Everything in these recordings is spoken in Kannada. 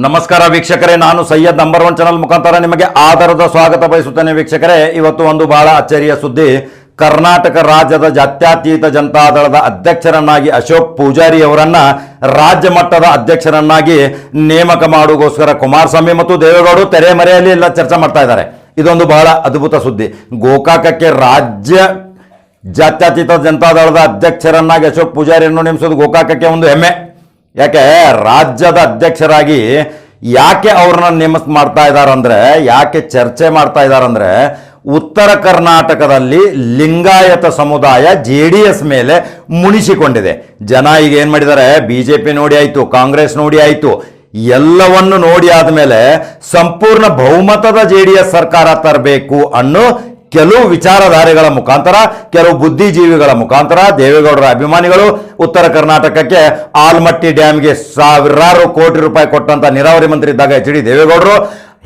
ನಮಸ್ಕಾರ ವೀಕ್ಷಕರೇ, ನಾನು ಸೈಯದ್ ನಂಬರ್ 1 ಚಾನಲ್ ಮುಖಾಂತರ ನಿಮಗೆ ಆಧಾರದ ಸ್ವಾಗತ ಬಯಸುತ್ತೇನೆ. ವೀಕ್ಷಕರೇ, ಇವತ್ತು ಒಂದು ಬಹಳ ಅಚ್ಚರಿಯ ಸುದ್ದಿ. ಕರ್ನಾಟಕ ರಾಜ್ಯದ ಜಾತ್ಯತೀತ ಜನತಾದಳದ ಅಧ್ಯಕ್ಷರನ್ನಾಗಿ ಅಶೋಕ್ ಪೂಜಾರಿ ಅವರನ್ನ ರಾಜ್ಯ ಮಟ್ಟದ ಅಧ್ಯಕ್ಷರನ್ನಾಗಿ ನೇಮಕ ಮಾಡುಗೋಸ್ಕರ ಕುಮಾರಸ್ವಾಮಿ ಮತ್ತು ದೇವೇಗೌಡರು ತೆರೆಮರೆಯಲ್ಲಿ ಎಲ್ಲ ಚರ್ಚೆ ಮಾಡ್ತಾ ಇದ್ದಾರೆ. ಇದೊಂದು ಬಹಳ ಅದ್ಭುತ ಸುದ್ದಿ. ಗೋಕಾಕಕ್ಕೆ ರಾಜ್ಯ ಜಾತ್ಯತೀತ ಜನತಾದಳದ ಅಧ್ಯಕ್ಷರನ್ನಾಗಿ ಅಶೋಕ್ ಪೂಜಾರಿಯನ್ನು ನೇಮಿಸೋದು ಗೋಕಾಕಕ್ಕೆ ಒಂದು ಹೆಮ್ಮೆ. ಯಾಕೆ ರಾಜ್ಯದ ಅಧ್ಯಕ್ಷರಾಗಿ ಯಾಕೆ ಅವ್ರನ್ನ ನೇಮಕ ಮಾಡ್ತಾ ಇದ್ದಾರಂದ್ರೆ, ಯಾಕೆ ಚರ್ಚೆ ಮಾಡ್ತಾ ಇದ್ದಾರಂದ್ರೆ, ಉತ್ತರ ಕರ್ನಾಟಕದಲ್ಲಿ ಲಿಂಗಾಯತ ಸಮುದಾಯ JDS ಮೇಲೆ ಮುನಿಸಿಕೊಂಡಿದೆ. ಜನ ಈಗ ಏನ್ ಮಾಡಿದ್ದಾರೆ, ಬಿಜೆಪಿ ನೋಡಿ ಆಯ್ತು, ಕಾಂಗ್ರೆಸ್ ನೋಡಿ ಆಯ್ತು, ಎಲ್ಲವನ್ನು ನೋಡಿ ಆದ್ಮೇಲೆ ಸಂಪೂರ್ಣ ಬಹುಮತದ JDS ಸರ್ಕಾರ ತರಬೇಕು ಅನ್ನೋ ಕೆಲವು ವಿಚಾರಧಾರೆಗಳ ಮುಖಾಂತರ, ಕೆಲವು ಬುದ್ಧಿಜೀವಿಗಳ ಮುಖಾಂತರ ದೇವೇಗೌಡರ ಅಭಿಮಾನಿಗಳು ಉತ್ತರ ಕರ್ನಾಟಕಕ್ಕೆ ಆಲ್ಮಟ್ಟಿ ಡ್ಯಾಮ್ಗೆ ಸಾವಿರಾರು ಕೋಟಿ ರೂಪಾಯಿ ಕೊಟ್ಟಂತ ನೀರಾವರಿ ಮಂತ್ರಿ ಇದ್ದಾಗ HD ದೇವೇಗೌಡರು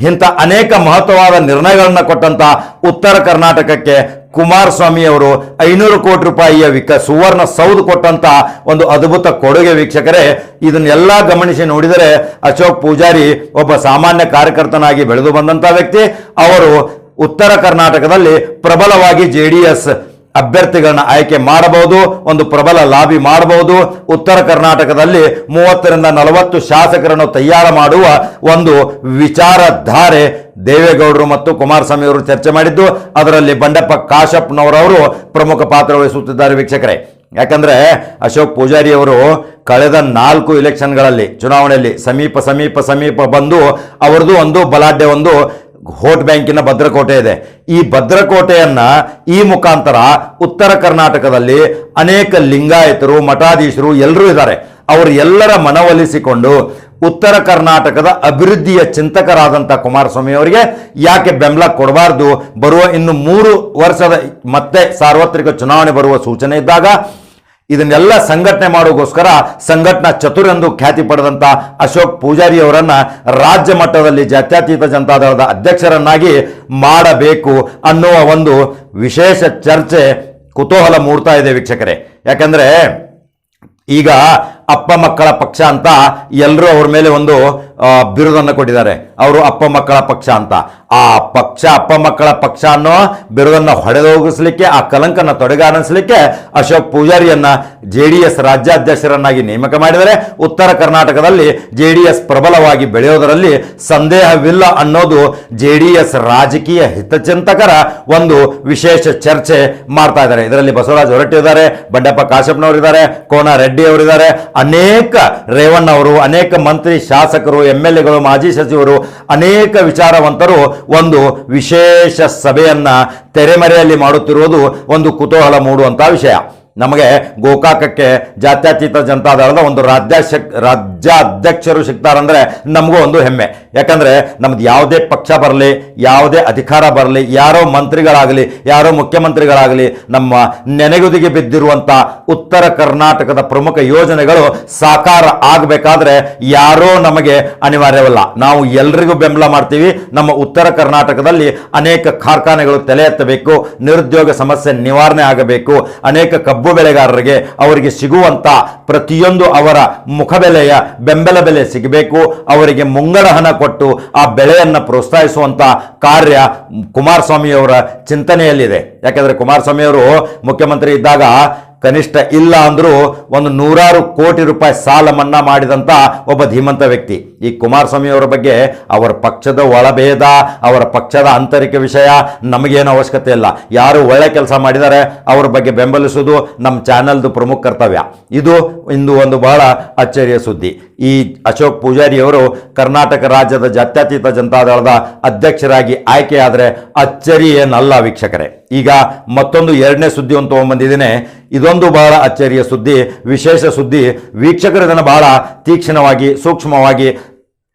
ಇಂಥ ಅನೇಕ ಮಹತ್ವವಾದ ನಿರ್ಣಯಗಳನ್ನ ಕೊಟ್ಟಂತ ಉತ್ತರ ಕರ್ನಾಟಕಕ್ಕೆ ಕುಮಾರಸ್ವಾಮಿ ಅವರು 500 ಕೋಟಿ ರೂಪಾಯಿಯ ಸುವರ್ಣ ಸೌಧ ಕೊಟ್ಟಂತ ಒಂದು ಅದ್ಭುತ ಕೊಡುಗೆ. ವೀಕ್ಷಕರೇ, ಇದನ್ನೆಲ್ಲ ಗಮನಿಸಿ ನೋಡಿದರೆ ಅಶೋಕ್ ಪೂಜಾರಿ ಒಬ್ಬ ಸಾಮಾನ್ಯ ಕಾರ್ಯಕರ್ತನಾಗಿ ಬೆಳೆದು ಬಂದಂತ ವ್ಯಕ್ತಿ. ಅವರು ಉತ್ತರ ಕರ್ನಾಟಕದಲ್ಲಿ ಪ್ರಬಲವಾಗಿ JDS ಅಭ್ಯರ್ಥಿಗಳನ್ನ ಆಯ್ಕೆ ಮಾಡಬಹುದು, ಒಂದು ಪ್ರಬಲ ಲಾಬಿ ಮಾಡಬಹುದು. ಉತ್ತರ ಕರ್ನಾಟಕದಲ್ಲಿ 30 ರಿಂದ 40 ಶಾಸಕರನ್ನು ತಯಾರು ಮಾಡುವ ಒಂದು ವಿಚಾರಧಾರೆ ದೇವೇಗೌಡರು ಮತ್ತು ಕುಮಾರಸ್ವಾಮಿ ಅವರು ಚರ್ಚೆ ಮಾಡಿದ್ದು, ಅದರಲ್ಲಿ ಬಂಡೆಪ್ಪ ಕಾಶಪ್ಪನವರವರು ಪ್ರಮುಖ ಪಾತ್ರ ವಹಿಸುತ್ತಿದ್ದಾರೆ. ವೀಕ್ಷಕರೇ, ಯಾಕಂದ್ರೆ ಅಶೋಕ್ ಪೂಜಾರಿ ಅವರು ಕಳೆದ 4 ಇಲೆಕ್ಷನ್ಗಳಲ್ಲಿ ಚುನಾವಣೆಯಲ್ಲಿ ಸಮೀಪ ಬಂದು ಅವರದು ಒಂದು ಬಲಾಢ್ಯ ಒಂದು ವೋಟ್ ಬ್ಯಾಂಕಿನ ಭದ್ರಕೋಟೆ ಇದೆ. ಈ ಭದ್ರಕೋಟೆಯನ್ನ ಈ ಮುಖಾಂತರ ಉತ್ತರ ಕರ್ನಾಟಕದಲ್ಲಿ ಅನೇಕ ಲಿಂಗಾಯತರು, ಮಠಾಧೀಶರು ಎಲ್ಲರೂ ಇದ್ದಾರೆ. ಅವರು ಎಲ್ಲರ ಮನವೊಲಿಸಿಕೊಂಡು ಉತ್ತರ ಕರ್ನಾಟಕದ ಅಭಿವೃದ್ಧಿಯ ಚಿಂತಕರಾದಂಥ ಕುಮಾರಸ್ವಾಮಿ ಅವರಿಗೆ ಯಾಕೆ ಬೆಂಬಲ ಕೊಡಬಾರ್ದು, ಬರುವ ಇನ್ನು 3 ವರ್ಷದ ಮತ್ತೆ ಸಾರ್ವತ್ರಿಕ ಚುನಾವಣೆ ಬರುವ ಸೂಚನೆ ಇದ್ದಾಗ ಇದನ್ನೆಲ್ಲ ಸಂಘಟನೆ ಮಾಡೋಗೋಸ್ಕರ ಸಂಘಟನಾ ಚತುರೆಂದು ಖ್ಯಾತಿ ಪಡೆದಂತ ಅಶೋಕ್ ಪೂಜಾರಿ ಅವರನ್ನ ರಾಜ್ಯ ಮಟ್ಟದಲ್ಲಿ ಜಾತ್ಯತೀತ ಜನತಾದಳದ ಅಧ್ಯಕ್ಷರನ್ನಾಗಿ ಮಾಡಬೇಕು ಅನ್ನುವ ಒಂದು ವಿಶೇಷ ಚರ್ಚೆ ಕುತೂಹಲ ಮೂಡ್ತಾ ಇದೆ. ವೀಕ್ಷಕರೇ, ಯಾಕಂದ್ರೆ ಈಗ ಅಪ್ಪ ಮಕ್ಕಳ ಪಕ್ಷ ಅಂತ ಎಲ್ಲರೂ ಅವ್ರ ಮೇಲೆ ಒಂದು ಬಿರುದನ್ನು ಕೊಟ್ಟಿದ್ದಾರೆ. ಅವರು ಅಪ್ಪ ಮಕ್ಕಳ ಪಕ್ಷ ಅಂತ. ಆ ಪಕ್ಷ ಅಪ್ಪ ಮಕ್ಕಳ ಪಕ್ಷ ಅನ್ನೋ ಬಿರುದನ್ನು ಹೊಡೆದೋಗಿಸ್ಲಿಕ್ಕೆ, ಆ ಕಲಂಕನ ತೊಡೆಗಾಣಿಸ್ಲಿಕ್ಕೆ ಅಶೋಕ್ ಪೂಜಾರಿಯನ್ನ JDS ರಾಜ್ಯಾಧ್ಯಕ್ಷರನ್ನಾಗಿ ನೇಮಕ ಮಾಡಿದರೆ ಉತ್ತರ ಕರ್ನಾಟಕದಲ್ಲಿ JDS ಪ್ರಬಲವಾಗಿ ಬೆಳೆಯೋದರಲ್ಲಿ ಸಂದೇಹವಿಲ್ಲ ಅನ್ನೋದು JDS ರಾಜಕೀಯ ಹಿತಚಿಂತಕರ ಒಂದು ವಿಶೇಷ ಚರ್ಚೆ ಮಾಡ್ತಾ ಇದ್ದಾರೆ. ಇದರಲ್ಲಿ ಬಸವರಾಜ ಹೊರಟ್ಟಿ ಇದ್ದಾರೆ, ಬಂಡೆಪ್ಪ ಕಾಶಪ್ಪನವರಿದ್ದಾರೆ, ಕೋನ ರೆಡ್ಡಿ ಅವರಿದ್ದಾರೆ, ಅನೇಕ ರೇವಣ್ಣ ಅವರು, ಅನೇಕ ಮಂತ್ರಿ, ಶಾಸಕರು, MLAಗಳು, ಮಾಜಿ ಸಚಿವರು, ಅನೇಕ ವಿಚಾರವಂತರು ಒಂದು ವಿಶೇಷ ಸಭೆಯನ್ನ ತೆರೆಮರೆಯಲ್ಲಿ ಮಾಡುತ್ತಿರುವುದು ಒಂದು ಕುತೂಹಲ ಮೂಡುವಂತಹ ವಿಷಯ. ನಮಗೆ ಗೋಕಾಕಕ್ಕೆ ಜಾತ್ಯತೀತ ಜನತಾದಳದ ಒಂದು ರಾಜ್ಯಾಧ್ಯಕ್ಷರು ಸಿಗ್ತಾರಂದ್ರೆ ನಮಗೂ ಒಂದು ಹೆಮ್ಮೆ. ಯಾಕಂದ್ರೆ ನಮ್ದು ಯಾವುದೇ ಪಕ್ಷ ಬರಲಿ, ಯಾವುದೇ ಅಧಿಕಾರ ಬರಲಿ, ಯಾರೋ ಮಂತ್ರಿಗಳಾಗಲಿ, ಯಾರೋ ಮುಖ್ಯಮಂತ್ರಿಗಳಾಗಲಿ, ನಮ್ಮ ನೆನೆಗುದಿಗೆ ಬಿದ್ದಿರುವಂತ ಉತ್ತರ ಕರ್ನಾಟಕದ ಪ್ರಮುಖ ಯೋಜನೆಗಳು ಸಾಕಾರ ಆಗಬೇಕಾದ್ರೆ ಯಾರೋ ನಮಗೆ ಅನಿವಾರ್ಯವಲ್ಲ. ನಾವು ಎಲ್ರಿಗೂ ಬೆಂಬಲ ಮಾಡ್ತೀವಿ. ನಮ್ಮ ಉತ್ತರ ಕರ್ನಾಟಕದಲ್ಲಿ ಅನೇಕ ಕಾರ್ಖಾನೆಗಳು ತಲೆ ಎತ್ತಬೇಕು, ನಿರುದ್ಯೋಗ ಸಮಸ್ಯೆ ನಿವಾರಣೆ ಆಗಬೇಕು, ಅನೇಕ ಕಬ್ಬು ಬೆಳೆಗಾರರಿಗೆ ಅವರಿಗೆ ಸಿಗುವಂತ ಪ್ರತಿಯೊಂದು ಅವರ ಮುಖಬೆಲೆಯ ಬೆಂಬಲ ಬೆಲೆ ಸಿಗಬೇಕು, ಅವರಿಗೆ ಮುಂಗಡ ಹಣ ಕೊಟ್ಟು ಆ ಬೆಳೆಯನ್ನು ಪ್ರೋತ್ಸಾಹಿಸುವಂತ ಕಾರ್ಯ ಕುಮಾರಸ್ವಾಮಿ ಅವರ ಚಿಂತನೆಯಲ್ಲಿದೆ. ಯಾಕಂದ್ರೆ ಕುಮಾರಸ್ವಾಮಿ ಅವರು ಮುಖ್ಯಮಂತ್ರಿ ಇದ್ದಾಗ ಕನಿಷ್ಠ ಇಲ್ಲ ಅಂದ್ರೂ ಒಂದು 100 ಕೋಟಿ ರೂಪಾಯಿ ಸಾಲ ಮನ್ನಾ ಮಾಡಿದಂತ ಒಬ್ಬ ಧೀಮಂತ ವ್ಯಕ್ತಿ. ಈ ಕುಮಾರಸ್ವಾಮಿ ಅವರ ಬಗ್ಗೆ ಅವರ ಪಕ್ಷದ ಒಳಭೇದ, ಅವರ ಪಕ್ಷದ ಆಂತರಿಕ ವಿಷಯ ನಮಗೇನು ಅವಶ್ಯಕತೆ ಇಲ್ಲ. ಯಾರು ಒಳ್ಳೆ ಕೆಲಸ ಮಾಡಿದ್ದಾರೆ ಅವರ ಬಗ್ಗೆ ಬೆಂಬಲಿಸುವುದು ನಮ್ಮ ಚಾನೆಲ್ದು ಪ್ರಮುಖ ಕರ್ತವ್ಯ. ಇದು ಇಂದು ಒಂದು ಬಹಳ ಅಚ್ಚರಿಯ ಸುದ್ದಿ. ಈ ಅಶೋಕ್ ಪೂಜಾರಿ ಅವರು ಕರ್ನಾಟಕ ರಾಜ್ಯದ ಜಾತ್ಯತೀತ ಜನತಾದಳದ ಅಧ್ಯಕ್ಷರಾಗಿ ಆಯ್ಕೆಯಾದರೆ ಅಚ್ಚರಿ ಏನಲ್ಲ. ವೀಕ್ಷಕರೇ, ಈಗ ಮತ್ತೊಂದು 2ನೇ ಸುದ್ದಿ ಅಂತ ತಗೊಂಡ್ಬಂದಿದ್ದೇನೆ. ಇದೊಂದು ಬಹಳ ಅಚ್ಚರಿಯ ಸುದ್ದಿ, ವಿಶೇಷ ಸುದ್ದಿ. ವೀಕ್ಷಕರು ಇದನ್ನು ಬಹಳ ತೀಕ್ಷ್ಣವಾಗಿ, ಸೂಕ್ಷ್ಮವಾಗಿ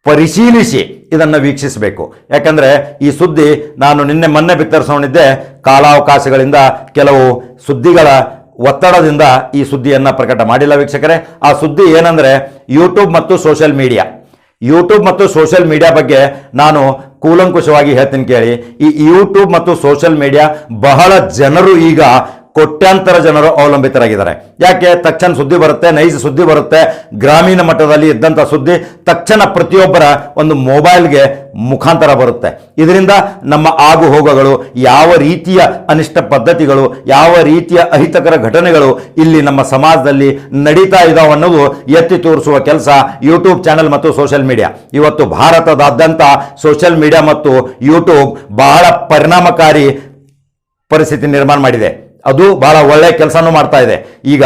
ಪರಿಶೀಲಿಸಿ ಇದನ್ನು ವೀಕ್ಷಿಸಬೇಕು. ಯಾಕಂದ್ರೆ ಈ ಸುದ್ದಿ ನಾನು ಮೊನ್ನೆ ಬಿತ್ತರಿಸೋಣಿದ್ದೆ. ಕಾಲಾವಕಾಶಗಳಿಂದ, ಕೆಲವು ಸುದ್ದಿಗಳ ಒತ್ತಡದಿಂದ ಈ ಸುದ್ದಿಯನ್ನ ಪ್ರಕಟ ಮಾಡಿಲ್ಲ. ವೀಕ್ಷಕರೇ, ಆ ಸುದ್ದಿ ಏನಂದ್ರೆ ಯೂಟ್ಯೂಬ್ ಮತ್ತು ಸೋಷಿಯಲ್ ಮೀಡಿಯಾ ಬಗ್ಗೆ ನಾನು ಕೂಲಂಕುಷವಾಗಿ ಹೇಳ್ತೀನಿ ಕೇಳಿ. ಈ ಯೂಟ್ಯೂಬ್ ಮತ್ತು ಸೋಷಿಯಲ್ ಮೀಡಿಯಾ ಬಹಳ ಜನರು ಈಗ ಕೋಟ್ಯಾಂತರ ಜನರು ಅವಲಂಬಿತರಾಗಿದ್ದಾರೆ. ಯಾಕೆ? ತಕ್ಷಣ ಸುದ್ದಿ ಬರುತ್ತೆ, ನೈಜ ಸುದ್ದಿ ಬರುತ್ತೆ, ಗ್ರಾಮೀಣ ಮಟ್ಟದಲ್ಲಿ ಇದ್ದಂಥ ಸುದ್ದಿ ತಕ್ಷಣ ಪ್ರತಿಯೊಬ್ಬರ ಒಂದು ಮೊಬೈಲ್ಗೆ ಮುಖಾಂತರ ಬರುತ್ತೆ. ಇದರಿಂದ ನಮ್ಮ ಆಗು ಹೋಗುಗಳು, ಯಾವ ರೀತಿಯ ಅನಿಷ್ಟ ಪದ್ಧತಿಗಳು, ಯಾವ ರೀತಿಯ ಅಹಿತಕರ ಘಟನೆಗಳು ಇಲ್ಲಿ ನಮ್ಮ ಸಮಾಜದಲ್ಲಿ ನಡೀತಾ ಇದಾವೆ ಅನ್ನೋದು ಎತ್ತಿ ತೋರಿಸುವ ಕೆಲಸ ಯೂಟ್ಯೂಬ್ ಚಾನೆಲ್ ಮತ್ತು ಸೋಷಿಯಲ್ ಮೀಡಿಯಾ. ಇವತ್ತು ಭಾರತದಾದ್ಯಂತ ಸೋಷಿಯಲ್ ಮೀಡಿಯಾ ಮತ್ತು ಯೂಟ್ಯೂಬ್ ಬಹಳ ಪರಿಣಾಮಕಾರಿ ಪರಿಸ್ಥಿತಿ ನಿರ್ಮಾಣ ಮಾಡಿದೆ. ಅದು ಬಹಳ ಒಳ್ಳೆ ಕೆಲಸನೂ ಮಾಡ್ತಾ ಇದೆ. ಈಗ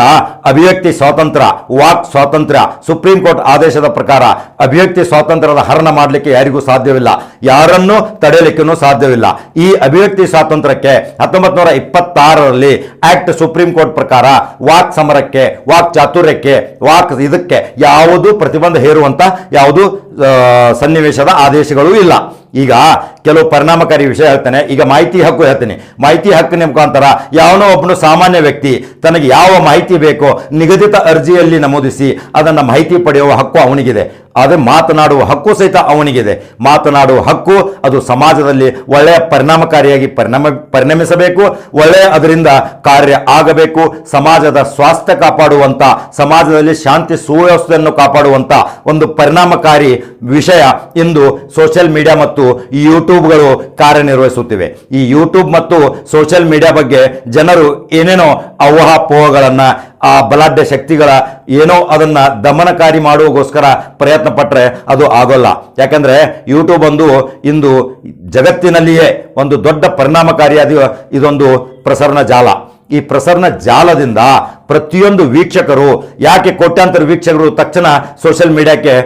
ಅಭಿವ್ಯಕ್ತಿ ಸ್ವಾತಂತ್ರ್ಯ, ವಾಕ್ ಸ್ವಾತಂತ್ರ್ಯ, ಸುಪ್ರೀಂ ಕೋರ್ಟ್ ಆದೇಶದ ಪ್ರಕಾರ ಅಭಿವ್ಯಕ್ತಿ ಸ್ವಾತಂತ್ರ್ಯದ ಹರಣ ಮಾಡಲಿಕ್ಕೆ ಯಾರಿಗೂ ಸಾಧ್ಯವಿಲ್ಲ, ಯಾರನ್ನೂ ತಡೆಯಲಿಕ್ಕೂ ಸಾಧ್ಯವಿಲ್ಲ. ಈ ಅಭಿವ್ಯಕ್ತಿ ಸ್ವಾತಂತ್ರ್ಯಕ್ಕೆ 1926ರಲ್ಲಿ ಆಕ್ಟ್ ಸುಪ್ರೀಂ ಕೋರ್ಟ್ ಪ್ರಕಾರ ವಾಕ್ ಸಮರಕ್ಕೆ, ವಾಕ್ ಚಾತುರ್ಯಕ್ಕೆ, ವಾಕ್ ಇದಕ್ಕೆ ಯಾವುದು ಪ್ರತಿಬಂಧ ಹೇರುವಂತ ಯಾವುದು ಸನ್ನಿವೇಶದ ಆದೇಶಗಳೂ ಇಲ್ಲ. ಈಗ ಕೆಲವು ಪರಿಣಾಮಕಾರಿ ವಿಷಯ ಹೇಳ್ತೇನೆ. ಈಗ ಮಾಹಿತಿ ಹಕ್ಕು ಹೇಳ್ತೀನಿ. ಮಾಹಿತಿ ಹಕ್ಕಿನ ಮುಖಾಂತರ ಯಾವನೋ ಒಬ್ಬನು ಸಾಮಾನ್ಯ ವ್ಯಕ್ತಿ ತನಗೆ ಯಾವ ಮಾಹಿತಿ ಬೇಕೋ ನಿಗದಿತ ಅರ್ಜಿಯಲ್ಲಿ ನಮೂದಿಸಿ ಅದನ್ನು ಮಾಹಿತಿ ಪಡೆಯುವ ಹಕ್ಕು ಅವನಿಗಿದೆ. ಆದರೆ ಮಾತನಾಡುವ ಹಕ್ಕು ಸಹಿತ ಅವನಿಗಿದೆ. ಮಾತನಾಡುವ ಹಕ್ಕು ಅದು ಸಮಾಜದಲ್ಲಿ ಒಳ್ಳೆಯ ಪರಿಣಾಮಕಾರಿಯಾಗಿ ಪರಿಣಮಿಸಬೇಕು, ಒಳ್ಳೆಯ ಅದರಿಂದ ಕಾರ್ಯ ಆಗಬೇಕು. ಸಮಾಜದ ಸ್ವಾಸ್ಥ್ಯ ಕಾಪಾಡುವಂಥ, ಸಮಾಜದಲ್ಲಿ ಶಾಂತಿ ಸುವ್ಯವಸ್ಥೆಯನ್ನು ಕಾಪಾಡುವಂಥ ಒಂದು ಪರಿಣಾಮಕಾರಿ ವಿಷಯ ಇಂದು ಸೋಷಿಯಲ್ ಮೀಡಿಯಾ ಮತ್ತು ಯೂಟ್ಯೂಬ್ಗಳು ಕಾರ್ಯನಿರ್ವಹಿಸುತ್ತಿವೆ. ಈ ಯೂಟ್ಯೂಬ್ ಮತ್ತು ಸೋಷಿಯಲ್ ಮೀಡಿಯಾ ಬಗ್ಗೆ ಜನರು ಏನೇನೋ ಊಹಾಪೋಹಗಳನ್ನು, ಆ ಬಲಾಢ್ಯ ಶಕ್ತಿಗಳ ಏನೋ ಅದನ್ನ ದಮನಕಾರಿ ಮಾಡುವಗೋಸ್ಕರ ಪ್ರಯತ್ನ ಪಟ್ಟರೆ ಅದು ಆಗೋಲ್ಲ. ಯಾಕಂದ್ರೆ ಯೂಟ್ಯೂಬ್ ಒಂದು ಇಂದು ಜಗತ್ತಿನಲ್ಲಿಯೇ ಒಂದು ದೊಡ್ಡ ಪರಿಣಾಮಕಾರಿಯಾದ ಇದೊಂದು ಪ್ರಸರಣ ಜಾಲ. ಈ ಪ್ರಸರಣ ಜಾಲದಿಂದ ಪ್ರತಿಯೊಂದು ವೀಕ್ಷಕರು, ಯಾಕೆ ಕೋಟ್ಯಾಂತರ ವೀಕ್ಷಕರು ತಕ್ಷಣ ಸೋಷಿಯಲ್ ಮೀಡಿಯಾಕ್ಕೆ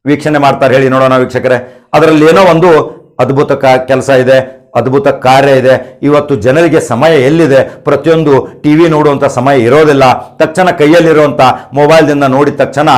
ವೀಕ್ಷಣೆ ಮಾಡ್ತಾರೆ ಹೇಳಿ ನೋಡೋಣ ವೀಕ್ಷಕರೇ. ಅದರಲ್ಲಿ ಏನೋ ಒಂದು ಅದ್ಭುತ ಕೆಲಸ ಇದೆ, ಅದ್ಭುತ ಕಾರ್ಯ ಇದೆ. ಇವತ್ತು ಜನರಿಗೆ ಸಮಯ ಎಲ್ಲಿದೆ? ಪ್ರತಿಯೊಂದು ಟಿವಿ ನೋಡುವಂಥ ಸಮಯ ಇರೋದಿಲ್ಲ. ತಕ್ಷಣ ಕೈಯಲ್ಲಿರುವಂಥ ಮೊಬೈಲ್ದಿಂದ ನೋಡಿದ ತಕ್ಷಣ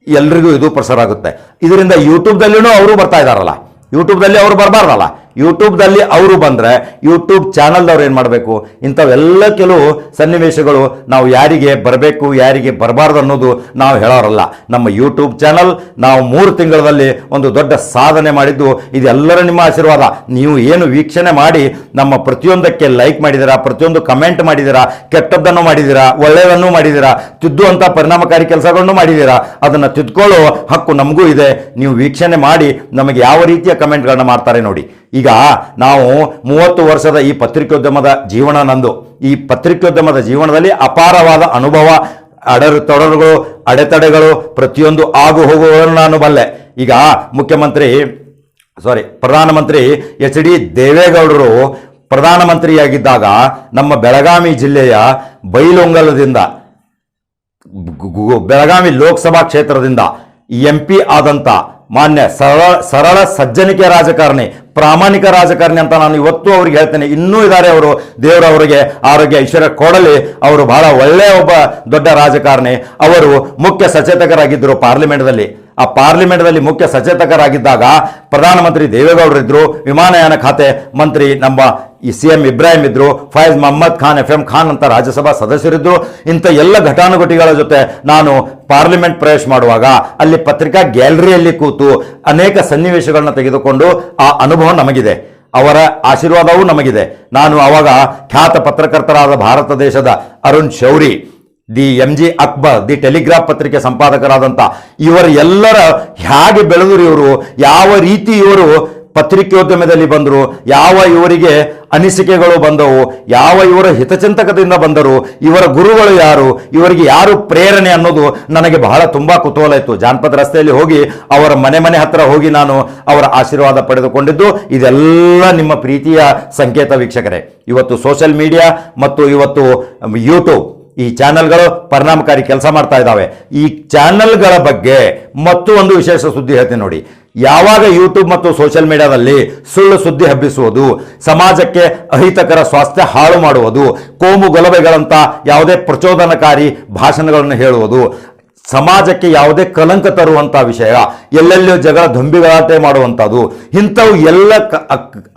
ಎಲ್ರಿಗೂ ಇದು ಪ್ರಸಾರ ಆಗುತ್ತೆ. ಇದರಿಂದ ಯೂಟ್ಯೂಬ್ದಲ್ಲಿನೂ ಅವರು ಬರ್ತಾ ಇದ್ದಾರಲ್ಲ, ಯೂಟ್ಯೂಬ್ದಲ್ಲಿ ಅವರು ಬರಬಾರ್ದಲ್ಲ. ಯೂಟ್ಯೂಬ್ದಲ್ಲಿ ಅವರು ಬಂದರೆ ಯೂಟ್ಯೂಬ್ ಚಾನಲ್ದವ್ರು ಏನು ಮಾಡಬೇಕು? ಇಂಥವೆಲ್ಲ ಕೆಲವು ಸನ್ನಿವೇಶಗಳು ನಾವು ಯಾರಿಗೆ ಬರಬೇಕು ಯಾರಿಗೆ ಬರಬಾರ್ದು ಅನ್ನೋದು ನಾವು ಹೇಳೋರಲ್ಲ. ನಮ್ಮ ಯೂಟ್ಯೂಬ್ ಚಾನಲ್ ನಾವು 3 ತಿಂಗಳಲ್ಲಿ ಒಂದು ದೊಡ್ಡ ಸಾಧನೆ ಮಾಡಿದ್ದು ಇದೆಲ್ಲರ ನಿಮ್ಮ ಆಶೀರ್ವಾದ. ನೀವು ಏನು ವೀಕ್ಷಣೆ ಮಾಡಿ ನಮ್ಮ ಪ್ರತಿಯೊಂದಕ್ಕೆ ಲೈಕ್ ಮಾಡಿದ್ದೀರಾ, ಪ್ರತಿಯೊಂದು ಕಮೆಂಟ್ ಮಾಡಿದ್ದೀರಾ, ಕೆಟ್ಟದ್ದನ್ನು ಮಾಡಿದ್ದೀರಾ, ಒಳ್ಳೆಯದನ್ನು ಮಾಡಿದ್ದೀರಾ, ತಿದ್ದುವಂಥ ಪರಿಣಾಮಕಾರಿ ಕೆಲಸಗಳನ್ನು ಮಾಡಿದ್ದೀರಾ. ಅದನ್ನು ತಿದ್ಕೊಳ್ಳೋ ಹಕ್ಕು ನಮಗೂ ಇದೆ. ನೀವು ವೀಕ್ಷಣೆ ಮಾಡಿ ನಮಗೆ ಯಾವ ರೀತಿಯ ಕಮೆಂಟ್ಗಳನ್ನ ಮಾಡ್ತಾರೆ ನೋಡಿ. ಈಗ ನಾವು 30 ವರ್ಷದ ಈ ಪತ್ರಿಕೋದ್ಯಮದ ಜೀವನ ನಂದು. ಈ ಪತ್ರಿಕೋದ್ಯಮದ ಜೀವನದಲ್ಲಿ ಅಪಾರವಾದ ಅನುಭವ, ತೊಡರುಗಳು, ಅಡೆತಡೆಗಳು, ಪ್ರತಿಯೊಂದು ಆಗು ಹೋಗುವುದನ್ನು ನಾನು ಬಲ್ಲೆ. ಈಗ ಪ್ರಧಾನಮಂತ್ರಿ ಎಚ್.ಡಿ. ದೇವೇಗೌಡರು ಪ್ರಧಾನಮಂತ್ರಿಯಾಗಿದ್ದಾಗ ನಮ್ಮ ಬೆಳಗಾವಿ ಜಿಲ್ಲೆಯ ಬೈಲೊಂಗಲದಿಂದ, ಬೆಳಗಾವಿ ಲೋಕಸಭಾ ಕ್ಷೇತ್ರದಿಂದ MP ಆದಂಥ ಮಾನ್ಯ ಸರಳ ಸಜ್ಜನಿಕೆ ರಾಜಕಾರಣಿ, ಪ್ರಾಮಾಣಿಕ ರಾಜಕಾರಣಿ ಅಂತ ನಾನು ಇವತ್ತು ಅವ್ರಿಗೆ ಹೇಳ್ತೇನೆ. ಇನ್ನೂ ಇದ್ದಾರೆ ಅವರು, ದೇವರವರಿಗೆ ಆರೋಗ್ಯ ಐಶ್ವರ್ಯ ಕೊಡಲಿ. ಅವರು ಬಹಳ ಒಳ್ಳೆಯ ಒಬ್ಬ ದೊಡ್ಡ ರಾಜಕಾರಣಿ. ಅವರು ಮುಖ್ಯ ಸಚೇತಕರಾಗಿದ್ದರು ಪಾರ್ಲಿಮೆಂಟ್ದಲ್ಲಿ. ಆ ಪಾರ್ಲಿಮೆಂಟ್ದಲ್ಲಿ ಮುಖ್ಯ ಸಚೇತಕರಾಗಿದ್ದಾಗ ಪ್ರಧಾನಮಂತ್ರಿ ದೇವೇಗೌಡರು ಇದ್ರು, ವಿಮಾನಯಾನ ಖಾತೆ ಮಂತ್ರಿ ನಮ್ಮ CM ಇಬ್ರಾಹಿಂ ಇದ್ರು, ಫೈಜ್ ಮೊಹಮ್ಮದ್ ಖಾನ್, FM ಖಾನ್ ಅಂತ ರಾಜ್ಯಸಭಾ ಸದಸ್ಯರಿದ್ರು. ಇಂಥ ಎಲ್ಲ ಘಟಾನುಘಟಿಗಳ ಜೊತೆ ನಾನು ಪಾರ್ಲಿಮೆಂಟ್ ಪ್ರವೇಶ ಮಾಡುವಾಗ ಅಲ್ಲಿ ಪತ್ರಿಕಾ ಗ್ಯಾಲರಿಯಲ್ಲಿ ಕೂತು ಅನೇಕ ಸನ್ನಿವೇಶಗಳನ್ನ ತೆಗೆದುಕೊಂಡು ಆ ಅನುಭವ ನಮಗಿದೆ, ಅವರ ಆಶೀರ್ವಾದವೂ ನಮಗಿದೆ. ನಾನು ಅವಾಗ ಖ್ಯಾತ ಪತ್ರಕರ್ತರಾದ ಭಾರತ ದೇಶದ Arun Shourie, the MG Akbar, the telegraph ಪತ್ರಿಕೆ ಸಂಪಾದಕರಾದಂಥ ಇವರು ಎಲ್ಲರ ಹೇಗೆ ಬೆಳೆದರು, ಇವರು ಯಾವ ರೀತಿ ಇವರು ಪತ್ರಿಕೋದ್ಯಮದಲ್ಲಿ ಬಂದರು, ಯಾವ ಇವರಿಗೆ ಅನಿಸಿಕೆಗಳು ಬಂದವು, ಯಾವ ಇವರ ಹಿತಚಿಂತಕದಿಂದ ಬಂದರು, ಇವರ ಗುರುಗಳು ಯಾರು, ಇವರಿಗೆ ಯಾರು ಪ್ರೇರಣೆ ಅನ್ನೋದು ನನಗೆ ಬಹಳ ತುಂಬ ಕುತೂಹಲ ಇತ್ತು. ಜಾನಪದ ರಸ್ತೆಯಲ್ಲಿ ಹೋಗಿ ಅವರ ಮನೆ ಹತ್ರ ಹೋಗಿ ನಾನು ಅವರ ಆಶೀರ್ವಾದ ಪಡೆದುಕೊಂಡಿದ್ದು ಇದೆಲ್ಲ ನಿಮ್ಮ ಪ್ರೀತಿಯ ಸಂಕೇತ ವೀಕ್ಷಕರೇ. ಇವತ್ತು ಸೋಷಿಯಲ್ ಮೀಡಿಯಾ ಮತ್ತು ಇವತ್ತು ಯೂಟ್ಯೂಬ್ ಈ ಚಾನೆಲ್ಗಳು ಪರಿಣಾಮಕಾರಿ ಕೆಲಸ ಮಾಡ್ತಾ ಇದ್ದಾವೆ. ಈ ಚಾನೆಲ್ಗಳ ಬಗ್ಗೆ ಮತ್ತು ಒಂದು ವಿಶೇಷ ಸುದ್ದಿ ಹೇಳ್ತೀನಿ ನೋಡಿ. ಯಾವಾಗ ಯೂಟ್ಯೂಬ್ ಮತ್ತು ಸೋಷಿಯಲ್ ಮೀಡಿಯಾದಲ್ಲಿ ಸುಳ್ಳು ಸುದ್ದಿ ಹಬ್ಬಿಸುವುದು, ಸಮಾಜಕ್ಕೆ ಅಹಿತಕರ ಸ್ವಾಸ್ಥ್ಯ ಹಾಳು ಮಾಡುವುದು, ಕೋಮು ಗಲಭೆಗಳಂತ ಯಾವುದೇ ಪ್ರಚೋದನಕಾರಿ ಭಾಷಣಗಳನ್ನು ಹೇಳುವುದು, ಸಮಾಜಕ್ಕೆ ಯಾವುದೇ ಕಲಂಕ ತರುವಂಥ ವಿಷಯ, ಎಲ್ಲೆಲ್ಲೋ ಜಗಳ ದುಂಬಿಗಲಾಟೆ ಮಾಡುವಂಥದ್ದು, ಇಂಥವು ಎಲ್ಲ